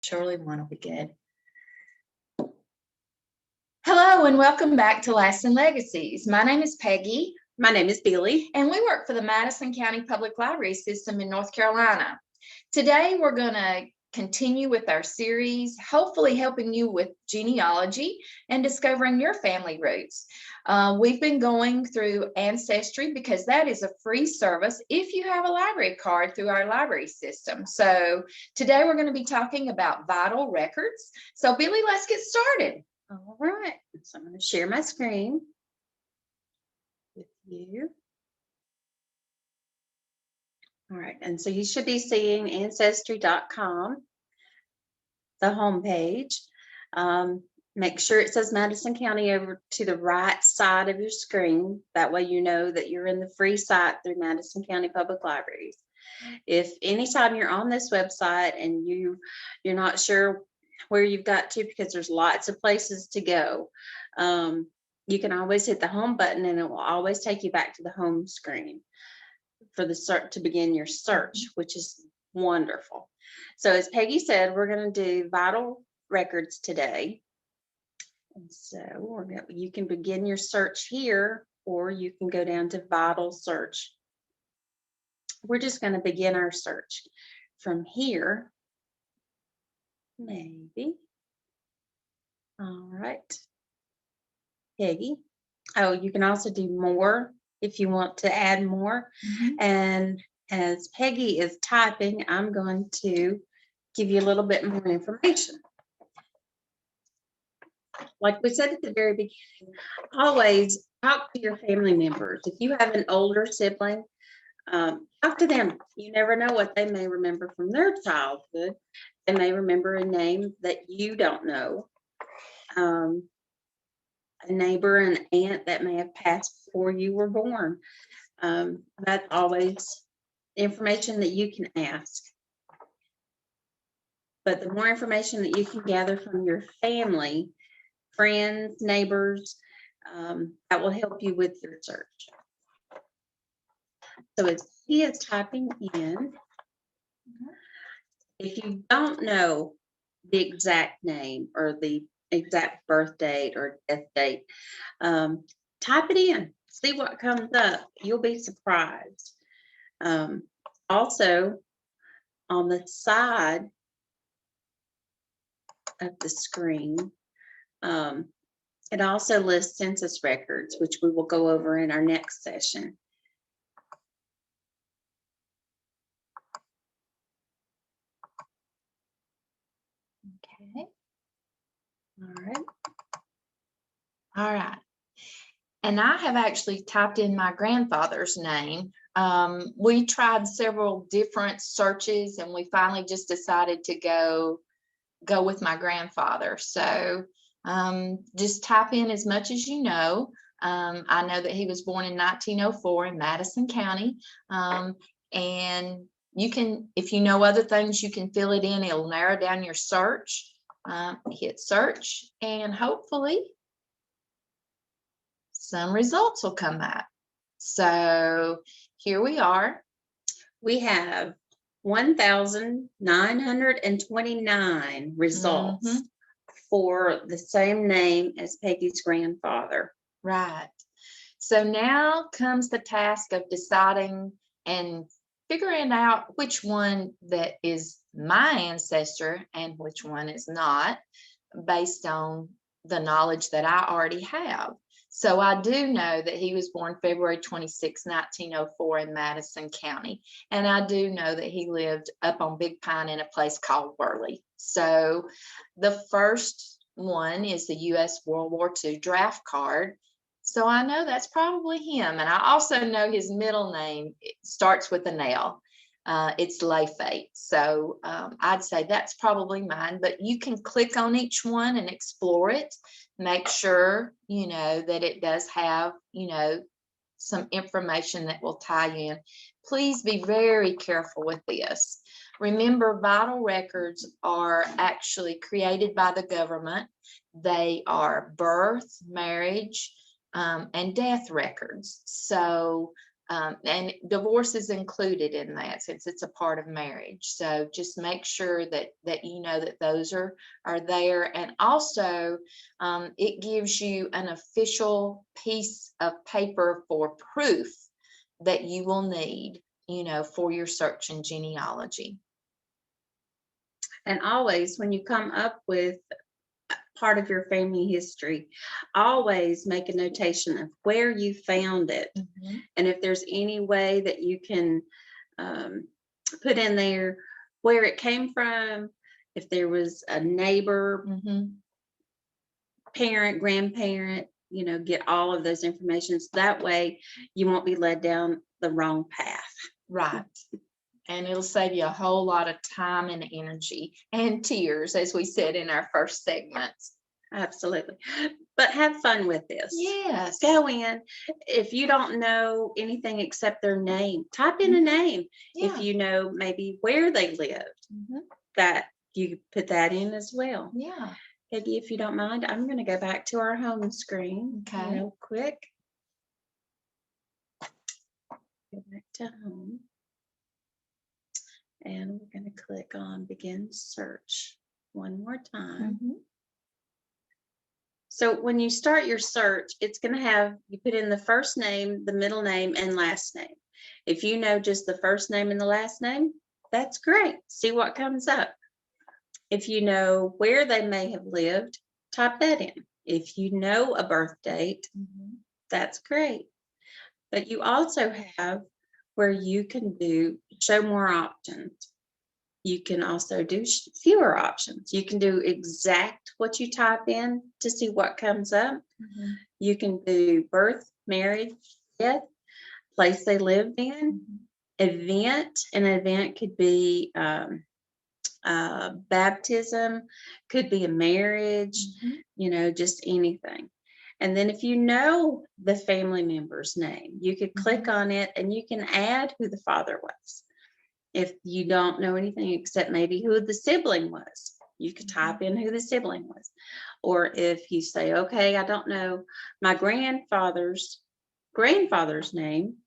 Surely one will be good. Hello and welcome back to Lasting Legacies. My name is Peggy. My name is Billie. And we work for the Madison County Public Library System in North Carolina. Today we're going to continue with our series, hopefully helping you with genealogy and discovering your family roots. We've been going through Ancestry because that is a free service if you have a library card through our library system. So today we're going to be talking about vital records. So Billie, let's get started. All right, so I'm going to share my screen with you. All right, and so you should be seeing Ancestry.com, the homepage. Make sure it says Madison County over to the right side of your screen. That way you know that you're in the free site through Madison County Public Libraries. If anytime you're on this website and you're not sure where you've got to, because there's lots of places to go, you can always hit the home button and it will always take you back to the home screen for the search to begin your search, which is wonderful. So as Peggy said, we're going to do vital records today. And so you can begin your search here, or you can go down to vital search. We're just going to begin our search from here. Maybe. All right. Peggy. Oh, you can also do more if you want to add more. And as Peggy is typing, I'm going to give you a little bit more information. Like we said at the very beginning, always talk to your family members. If you have an older sibling, talk to them. You never know what they may remember from their childhood. They may remember a name that you don't know. A neighbor, an aunt that may have passed before you were born. That's always information that you can ask. But the more information that you can gather from your family, friends, neighbors, that will help you with your search. So as he is typing in, if you don't know the exact name or the exact birth date or death date, type it in, see what comes up. You'll be surprised. Also, on the side of the screen, it also lists census records, which we will go over in our next session. Okay. All right. All right. And I have actually typed in my grandfather's name. We tried several different searches and we finally just decided to go with my grandfather. So just type in as much as you know. I know that he was born in 1904 in Madison County. And you can, if you know other things, you can fill it in. It'll narrow down your search. Hit search and hopefully some results will come back. So here we are. We have 1,929 results for the same name as Peggy's grandfather. Right. So now comes the task of deciding and figuring out which one that is my ancestor and which one is not, based on the knowledge that I already have. So I do know that he was born February 26, 1904 in Madison County. And I do know that he lived up on Big Pine in a place called Worley. So the first one is the U.S. World War II draft card. So I know that's probably him. And I also know his middle name starts with an L. It's Layfate. So I'd say that's probably mine, but you can click on each one and explore it. Make sure, you know, that it does have, you know, some information that will tie you in. Please be very careful with this. Remember, vital records are actually created by the government. They are birth, marriage, and death records. So And divorce is included in that since it's a part of marriage. So just make sure that you know that those are there. And also, it gives you an official piece of paper for proof that you will need, for your search in genealogy. And always, when you come up with part of your family history, always make a notation of where you found it. Mhm. And if there's any way that you can put in there where it came from, if there was a neighbor, Mhm. parent, grandparent, get all of those informations. That way you won't be led down the wrong path. Right. And it'll save you a whole lot of time and energy and tears, as we said in our first segments. Absolutely. But have fun with this. Yes. Go in. If you don't know anything except their name, type in a name. Yeah. If you know maybe where they lived, Mhm. that you put that in as well. Yeah. Peggy, if you don't mind, I'm going to go back to our home screen Okay. real quick. Go back to home. And we're going to click on begin search one more time. Mhm. So when you start your search, it's going to have, you put in the first name, the middle name, and last name. If you know just the first name and the last name, that's great. See what comes up. If you know where they may have lived, type that in. If you know a birth date, Mhm. that's great. But you also have where you can do show more options. You can also do fewer options. You can do exact what you type in to see what comes up. Mhm. You can do birth, marriage, death, place they lived in, Mhm. event. An event could be baptism, could be a marriage, Mhm. just anything. And then if you know the family member's name, you could click Mhm. on it and you can add who the father was. If you don't know anything except maybe who the sibling was, you could type in who the sibling was. Or if you say, okay, I don't know my grandfather's name,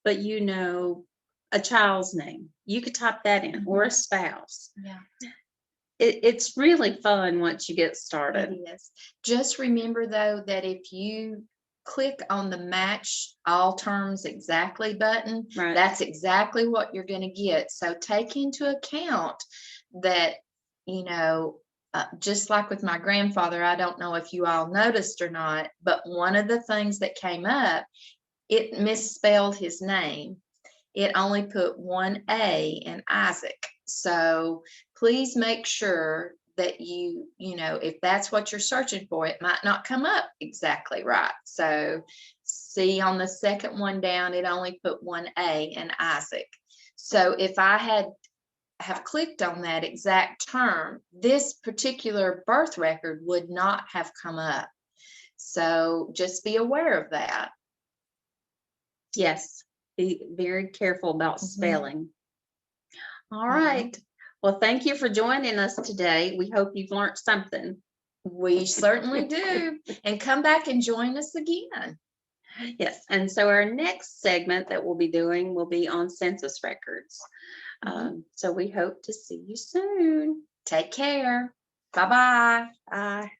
but you know a child's name, you could type that in, or a spouse. Yeah. It's really fun once you get started. It is. Just remember though that if you click on the match all terms exactly button, Right. that's exactly what you're going to get. So take into account that, just like with my grandfather, I don't know if you all noticed or not, but one of the things that came up, it misspelled his name. It only put one A in Isaac. So please make sure that if that's what you're searching for, it might not come up exactly right. So see on the second one down, it only put one A in Isaac. So if I have clicked on that exact term, this particular birth record would not have come up. So just be aware of that. Yes. Be very careful about Mhm. spelling. All Yeah. right. Well, thank you for joining us today. We hope you've learned something. We certainly do. And come back and join us again. Yes. And so our next segment that we'll be doing will be on census records. So we hope to see you soon. Take care. Bye-bye. Bye.